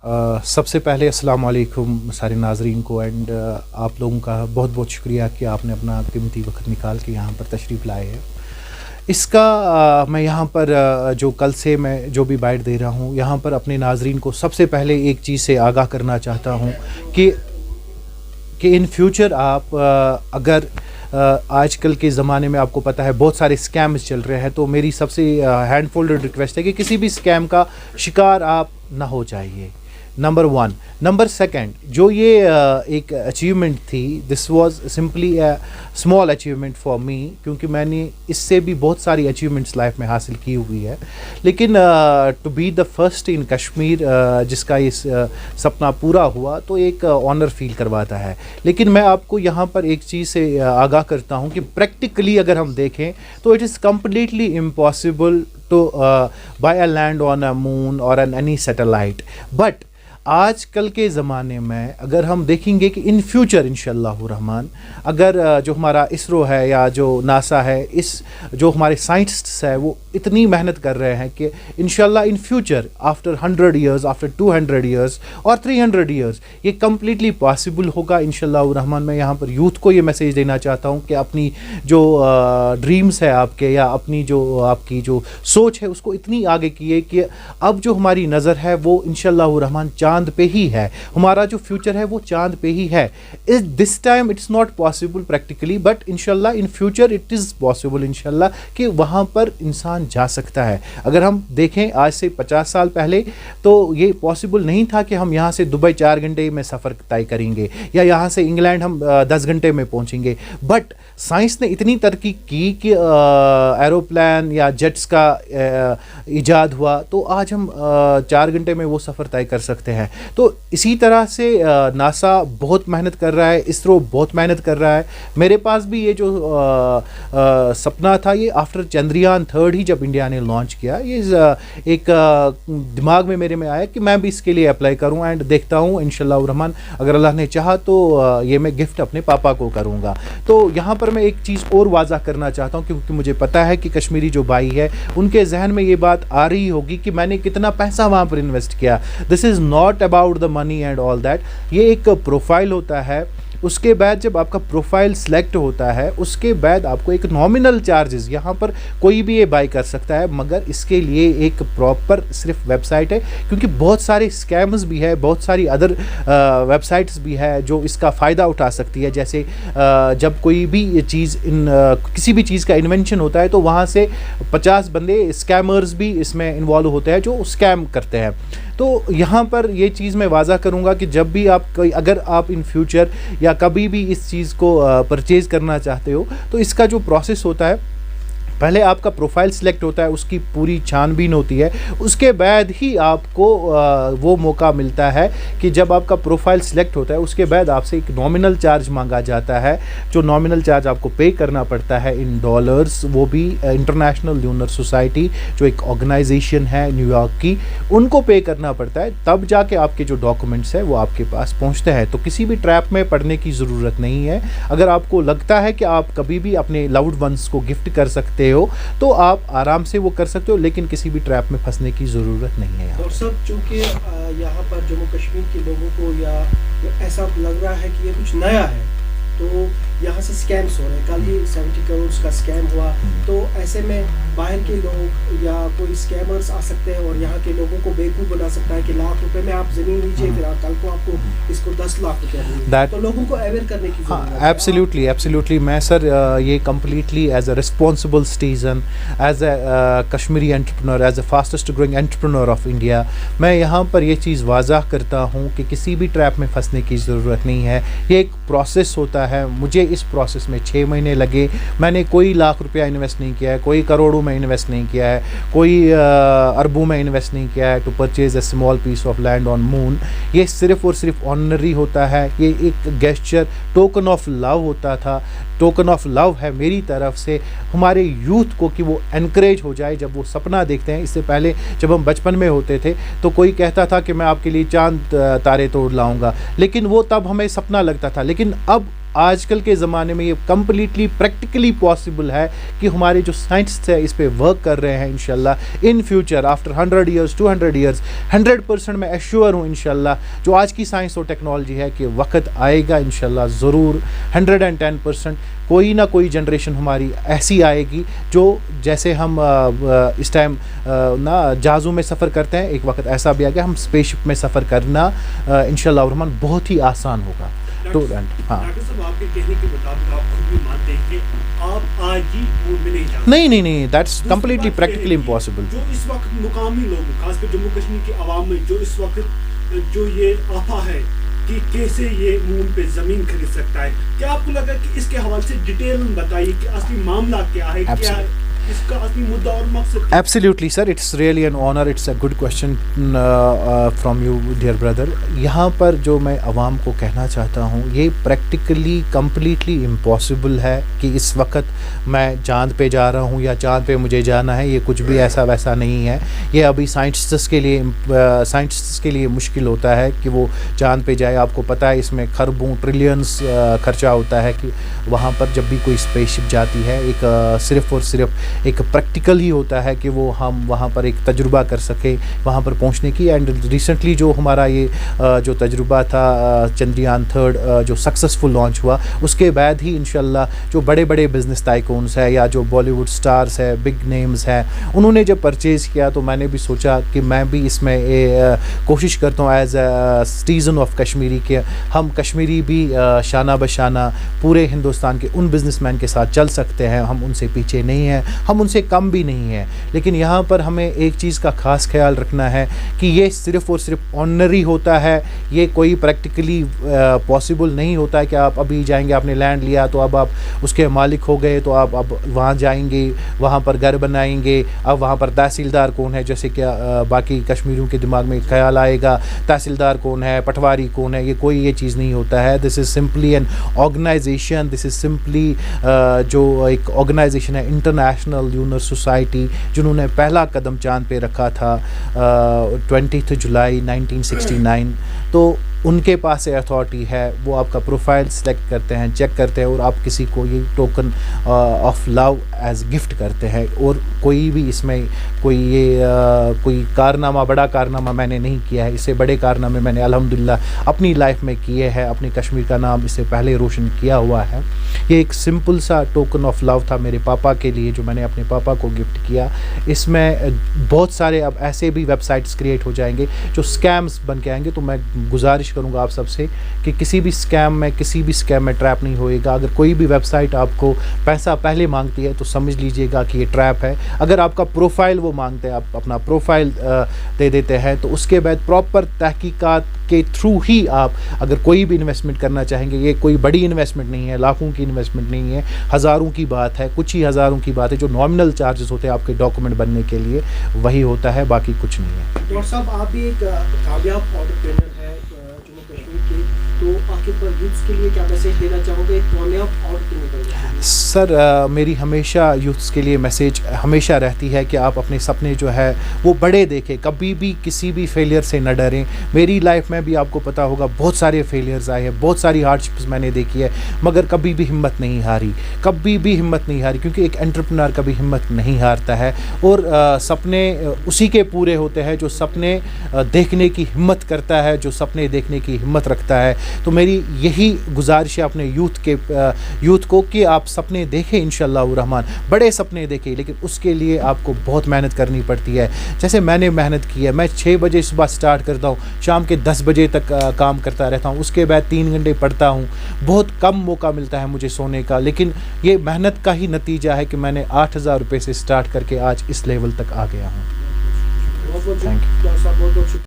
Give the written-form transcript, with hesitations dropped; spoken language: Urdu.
سب سے پہلے السلام علیکم سارے ناظرین کو، اینڈ آپ لوگوں کا بہت بہت شکریہ کہ آپ نے اپنا قیمتی وقت نکال کے یہاں پر تشریف لائے ہیں. اس کا میں یہاں پر جو کل سے میں جو بھی بائٹ دے رہا ہوں، یہاں پر اپنے ناظرین کو سب سے پہلے ایک چیز سے آگاہ کرنا چاہتا ہوں کہ ان فیوچر آپ اگر آج کل کے زمانے میں آپ کو پتہ ہے بہت سارے اسکیمز چل رہے ہیں، تو میری سب سے ہینڈ فولڈڈ ریکویسٹ ہے کہ کسی بھی اسکیم کا شکار آپ نہ ہو جائیے. نمبر 1. نمبر 2, جو یہ ایک اچیومنٹ تھی، this was simply a small achievement for me, کیونکہ میں نے اس سے بھی بہت ساری اچیومنٹس لائف میں حاصل کی ہوئی ہے، لیکن to be the first in Kashmir جس کا یہ سپنا پورا ہوا تو ایک آنر فیل کرواتا ہے. لیکن میں آپ کو یہاں پر ایک چیز سے آگاہ کرتا ہوں کہ پریکٹیکلی اگر ہم دیکھیں تو it is completely impossible to buy a land on a moon اور این اینی سیٹلائٹ. بٹ آج کل کے زمانے میں اگر ہم دیکھیں گے کہ ان فیوچر انشاءاللہ الرحمن اگر جو ہمارا اسرو ہے یا جو ناسا ہے، جو ہمارے سائنٹسٹس ہے، وہ اتنی محنت کر رہے ہیں کہ انشاءاللہ in future after 100 years, after 200 years اور 300 ایئرز یہ کمپلیٹلی پاسبل ہوگا انشاءاللہ الرحمن. میں یہاں پر یوتھ کو یہ میسیج دینا چاہتا ہوں کہ اپنی جو ڈریمز ہے آپ کے، یا اپنی جو آپ کی جو سوچ ہے، اس کو اتنی آگے کیے کہ اب جو ہماری نظر ہے وہ انشاءاللہ الرحمن چاند پہ ہی ہے. ہمارا جو فیوچر ہے وہ چاند پہ ہی ہے. This time it's not possible practically, but انشاءاللہ in future it is possible انشاءاللہ کہ وہاں پر انسان جا سکتا ہے. اگر ہم دیکھیں آج سے 50 سال پہلے تو یہ پاسبل نہیں تھا کہ ہم یہاں سے دبئی 4 گھنٹے میں سفر طے کریں گے، یا یہاں سے انگلینڈ ہم 10 گھنٹے میں پہنچیں گے. بٹ سائنس نے اتنی ترقی کی کہ ایروپلین یا جیٹس کا ایجاد ہوا، تو آج ہم 4 گھنٹے میں وہ سفر طے کر سکتے ہیں. تو اسی طرح سے ناسا بہت محنت کر رہا ہے، اسرو بہت محنت کر رہا ہے. میرے پاس بھی یہ جو سپنا تھا، یہ آفٹر چندریان 3 ہی جب انڈیا نے لانچ کیا، یہ ایک دماغ میں میرے میں آیا کہ میں بھی اس کے لیے اپلائی کروں، اینڈ دیکھتا ہوں انشاءاللہ الرحمن اگر اللہ نے چاہا تو یہ میں گفٹ اپنے پاپا کو کروں گا. تو یہاں پر میں ایک چیز اور واضح کرنا چاہتا ہوں، کیونکہ مجھے پتہ ہے کہ کشمیری جو بھائی ہے ان کے ذہن میں یہ بات آ رہی ہوگی کہ میں نے کتنا پیسہ وہاں پر انویسٹ کیا. This is not about the money and all that. یہ ایک پروفائل ہوتا ہے. اس کے بعد جب آپ کا پروفائل سلیکٹ ہوتا ہے، اس کے بعد آپ کو ایک نامنل چارجز، یہاں پر کوئی بھی یہ بائی کر سکتا ہے، مگر اس کے لیے ایک پراپر صرف ویب سائٹ ہے، کیونکہ بہت سارے اسکیمز بھی ہے، بہت ساری ادر ویب سائٹس بھی ہے جو اس کا فائدہ اٹھا سکتی ہے. جیسے جب کوئی بھی یہ چیز کسی بھی چیز کا انوینشن ہوتا ہے تو وہاں سے 50 بندے اسکیمرز بھی اس میں انوالو ہوتے ہیں جو اسکیم کرتے ہیں. تو یہاں پر یہ چیز میں واضح کروں گا کہ جب بھی اگر آپ ان فیوچر یا کبھی بھی اس چیز کو پرچیز کرنا چاہتے ہو، تو اس کا جو پروسیس ہوتا ہے، پہلے آپ کا پروفائل سلیکٹ ہوتا ہے، اس کی پوری چھان بین ہوتی ہے. اس کے بعد ہی آپ کو وہ موقع ملتا ہے کہ جب آپ کا پروفائل سلیکٹ ہوتا ہے، اس کے بعد آپ سے ایک نامنل چارج مانگا جاتا ہے. جو نامنل چارج آپ کو پے کرنا پڑتا ہے ان ڈالرز، وہ بھی انٹرنیشنل لونر سوسائٹی جو ایک آرگنائزیشن ہے نیو یارک کی، ان کو پے کرنا پڑتا ہے. تب جا کے آپ کے جو ڈاکومنٹس ہیں وہ آپ کے پاس پہنچتے ہیں. تو کسی بھی ٹریپ میں پڑنے کی ضرورت نہیں ہے. اگر آپ کو لگتا ہے کہ آپ کبھی بھی اپنے لوڈ ونس کو گفٹ کر سکتے ہو تو آپ آرام سے وہ کر سکتے ہو، لیکن کسی بھی ٹریپ میں پھنسنے کی ضرورت نہیں ہے. اور سب چونکہ یہاں پر جموں کشمیر کے لوگوں کو یا ایسا لگ رہا ہے کہ یہ کچھ نیا ہے، تو یہاں سے سکیمز ہو رہے ہیں. کل ہی 70 کروڑ کا سکیم ہوا. تو ایسے میں باہر کے لوگ یا کوئی سکیمرز آ سکتے ہیں اور یہاں کے لوگوں کو بیوقوف بنا سکتا ہے کہ ₹1,00,000 میں آپ زمین لیجیے، پھر کل کو آپ کو اس کو ₹10,00,000 ملے. تو لوگوں کو اویئر کرنے کی ضرورت ہے. ایبسلیوٹلی میں سر یہ completely as a responsible citizen, as a Kashmiri entrepreneur, as a fastest growing entrepreneur of India, میں یہاں پر یہ چیز واضح کرتا ہوں کہ کسی بھی ٹریپ میں پھنسنے کی ضرورت نہیں ہے. یہ ایک پروسیس ہوتا ہے. مجھے اس پروسیس میں 6 مہینے لگے. میں نے کوئی ₹1,00,000 انویسٹ نہیں کیا ہے، کوئی کروڑوں میں انویسٹ نہیں کیا ہے، کوئی اربوں میں انویسٹ نہیں کیا ہے to purchase a small piece of land on moon. یہ صرف اور صرف آنری ہوتا ہے. یہ ایک گیسچر، ٹوکن آف لو ہوتا تھا. ٹوکن آف لو ہے میری طرف سے ہمارے یوتھ کو کہ وہ انکریج ہو جائے جب وہ سپنا دیکھتے ہیں. اس سے پہلے جب ہم بچپن میں ہوتے تھے تو کوئی کہتا تھا کہ میں آپ کے لیے چاند تارے توڑ لاؤں گا، لیکن وہ تب ہمیں سپنا لگتا تھا. لیکن اب آج کل کے زمانے میں یہ کمپلیٹلی پریکٹیکلی پاسبل ہے کہ ہمارے جو سائنٹسٹ ہیں اس پہ ورک کر رہے ہیں انشاءاللہ in future after 100 years 200 years 100% میں ایشور ہوں انشاءاللہ جو آج کی سائنس اور ٹیکنالوجی ہے کہ وقت آئے گا انشاءاللہ ضرور 110% کوئی نہ کوئی جنریشن ہماری ایسی آئے گی جو جیسے ہم اس ٹائم نا جہازوں میں سفر کرتے ہیں، ایک وقت ایسا بھی آ گیا ہم اسپیس شپ میں سفر کرنا انشاءاللہ الرحمن بہت ہی آسان ہوگا. ڈاکٹر صاحب آپ کے کہنے کے مطابق آپ خود بھی مانتے ہیں کہ آپ آج ہی مون میں نہیں جا سکتے. نہیں دیٹس کمپلیٹلی پریکٹیکلی امپاسبل. جو اس وقت مقامی لوگ خاص کر جموں کشمیر کے عوام میں جو اس وقت جو یہ آفا ہے کہ کیسے یہ مون پہ زمین خرید سکتا ہے، کیا آپ کو لگا کہ اس کے حوالے سے ڈیٹیل میں بتائیے کہ اصلی معاملہ کیا ہے، کیا ہے اس کا اصلی مدعا اور مقصد؟ Absolutely sir, it's really an honor, it's a good question from you dear brother. یہاں پر جو میں عوام کو کہنا چاہتا ہوں یہ پریکٹیکلی کمپلیٹلی امپاسبل ہے کہ اس وقت میں چاند پہ جا رہا ہوں یا چاند پہ مجھے جانا ہے، یہ کچھ بھی ایسا ویسا نہیں ہے. یہ ابھی سائنٹسٹس کے لیے مشکل ہوتا ہے کہ وہ چاند پہ جائے. آپ کو پتہ ہے اس میں خربوں ٹریلینس خرچہ ہوتا ہے کہ وہاں پر جب بھی کوئی اسپیس شپ جاتی ہے ایک صرف اور صرف ایک پریکٹیکل ہی ہوتا ہے کہ وہ ہم وہاں پر ایک تجربہ کر سکیں وہاں پر پہنچنے کی. اینڈ ریسنٹلی جو ہمارا یہ جو تجربہ تھا چندریان 3 جو سکسیزفل لانچ ہوا اس کے بعد ہی انشاءاللہ جو بڑے بڑے بزنس ٹائکونس ہے یا جو بالی ووڈ سٹارز ہے بگ نیمز ہیں انہوں نے جب پرچیز کیا تو میں نے بھی سوچا کہ میں بھی اس میں کوشش کرتا ہوں as a citizen of Kashmiri کہ ہم کشمیری بھی شانہ بشانہ پورے ہندوستان کے ان بزنس مین کے ساتھ چل سکتے ہیں. ہم ان سے پیچھے نہیں ہیں، ہم ان سے کم بھی نہیں ہیں، لیکن یہاں پر ہمیں ایک چیز کا خاص خیال رکھنا ہے کہ یہ صرف اور صرف آنری ہوتا ہے. یہ کوئی پریکٹیکلی پاسبل نہیں ہوتا ہے کہ آپ ابھی جائیں گے، آپ نے لینڈ لیا تو اب آپ اس کے مالک ہو گئے تو آپ اب وہاں جائیں گے، وہاں پر گھر بنائیں گے. اب وہاں پر تحصیلدار کون ہے، جیسے کہ باقی کشمیریوں کے دماغ میں خیال آئے گا تحصیلدار کون ہے، پٹواری کون ہے. یہ کوئی یہ چیز نہیں ہوتا ہے. This is simply an organisation, this is simply جو ایک آرگنائزیشن ہے انٹرنیشنل لونر سوسائٹی جنہوں نے پہلا قدم چاند پہ رکھا تھا 20 جولائی 1969. تو ان کے پاس اتھارٹی ہے، وہ آپ کا پروفائل سلیکٹ کرتے ہیں، چیک کرتے ہیں اور آپ کسی کو یہ token of love as gift کرتے ہیں. اور کوئی بھی اس میں کوئی کارنامہ بڑا کارنامہ میں نے نہیں کیا ہے. اس سے بڑے کارنامے میں نے الحمدللہ اپنی لائف میں کیے ہیں، اپنی کشمیر کا نام اس سے پہلے روشن کیا ہوا ہے. یہ ایک سمپل سا ٹوکن آف لو تھا میرے پاپا کے لیے جو میں نے اپنے پاپا کو گفٹ کیا. اس میں بہت سارے اب ایسے بھی ویب سائٹس کریٹ ہو جائیں گے جو اسکیمز بن کے آئیں گے. تو میں گزارش کروں گا آپ سب سے کہ کسی بھی اسکیم میں ٹریپ نہیں ہوئے گا. اگر کوئی بھی ویب سائٹ آپ کو پیسہ پہلے مانگتی ہے تو سمجھ لیجئے گا کہ یہ ٹریپ ہے. اگر آپ کا پروفائل وہ مانگتے ہیں، آپ اپنا پروفائل دے دیتے ہیں تو اس کے بعد پراپر تحقیقات کے تھرو ہی آپ اگر کوئی بھی انویسٹمنٹ کرنا چاہیں گے. یہ کوئی بڑی انویسٹمنٹ نہیں ہے، لاکھوں کی انویسٹمنٹ نہیں ہے، ہزاروں کی بات ہے، کچھ ہی ہزاروں کی بات ہے. جو نامنل چارجز ہوتے ہیں آپ کے ڈاکومنٹ بننے کے لیے وہی ہوتا ہے، باقی کچھ نہیں ہے. ڈاکٹر صاحب آپ بھی ایک کامیاب انٹرپرینر ہے جموں کشمیر کے، تو آخر پر یوتھس کے لیے کیا میسیج دینا چاہو گے ایک کامیاب انٹرپرینر؟ سر میری ہمیشہ یوتھس کے لیے میسیج ہمیشہ رہتی ہے کہ آپ اپنے سپنے جو ہے وہ بڑے دیکھیں، کبھی بھی کسی بھی فیلئر سے نہ ڈریں. میری لائف میں بھی آپ کو پتہ ہوگا بہت سارے فیلئرز آئے ہیں، بہت ساری ہارڈشپس میں نے دیکھی ہے، مگر کبھی بھی ہمت نہیں ہاری، کیونکہ ایک انٹرپرینر کبھی ہمت نہیں ہارتا ہے. اور سپنے اسی کے پورے ہوتے ہیں جو سپنے دیکھنے کی ہمت کرتا ہے، جو سپنے دیکھنے کی ہمت رکھتا ہے. تو میری یہی گزارش ہے اپنے یوتھ کو کہ آپ سپنے دیکھیں انشاءاللہ الرحمن، بڑے سپنے دیکھیں، لیکن اس کے لیے آپ کو بہت محنت کرنی پڑتی ہے. جیسے میں نے محنت کی ہے، میں 6 بجے صبح سٹارٹ کرتا ہوں، شام کے 10 بجے تک کام کرتا رہتا ہوں، اس کے بعد 3 گھنٹے پڑھتا ہوں. بہت کم موقع ملتا ہے مجھے سونے کا، لیکن یہ محنت کا ہی نتیجہ ہے کہ میں نے 8,000 روپے سے سٹارٹ کر کے آج اس لیول تک آ گیا ہوں. بہت بہت